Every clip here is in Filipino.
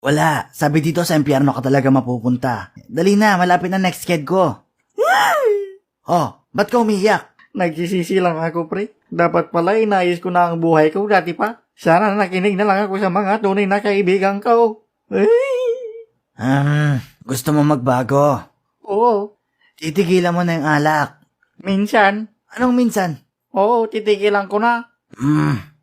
Wala. Sabi dito sa impyerno ka talaga mapupunta. Dali na, malapit na next kid ko. Oh, ba't ka umiyak? Nagsisisi lang ako, pre. Dapat pala inayos ko na ang buhay ko dati pa. Sana nakinig na lang ako sa mga tunay na kaibigan ko. Gusto mo magbago? Oo. Titigilan mo na yung alak. Minsan. Anong minsan? Oo, titigilan ko na.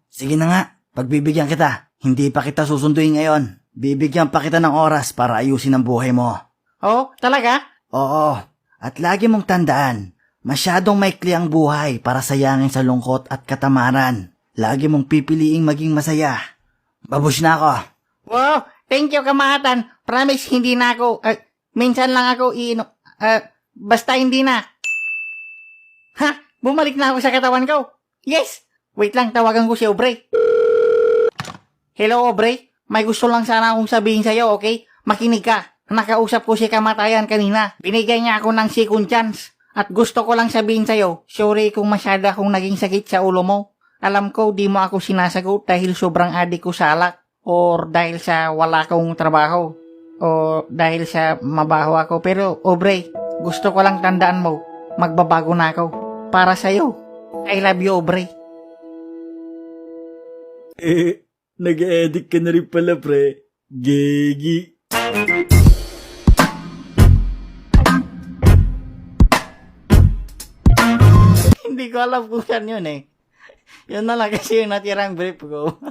Sige na nga. Pagbibigyan kita. Hindi pa kita susunduin ngayon. Bibigyan pa kita ng oras para ayusin ang buhay mo. Oo, talaga? Oo. At lagi mong tandaan, masyadong maikli ang buhay para sayangin sa lungkot at katamaran. Lagi mong pipiliing maging masaya. Babush na ako. Wow, thank you, kamahatan. Promise, hindi na ako. Minsan lang ako iinom. Basta hindi na. Ha? Bumalik na ako sa katawan ko. Yes! Wait lang, tawagan ko si Aubrey. Hello, Aubrey. May gusto lang sana akong sabihin sa'yo, okay? Makinig ka. Nakausap ko si kamatayan kanina. Binigay niya ako ng second chance. At gusto ko lang sabihin sa'yo, sorry kung masyada akong naging sakit sa ulo mo. Alam ko, di mo ako sinasagot dahil sobrang adik ko sa alak. Or dahil sa wala akong trabaho. O dahil sa mabaho ako. Pero, Aubrey, gusto ko lang tandaan mo, magbabago na ako. Para sa'yo. I love you, Aubrey. Nag-edit ka na rin pala, pre. Gigi. Hindi ko alam kung saan yun eh. Yun na lang kasi yung natirang brief ko.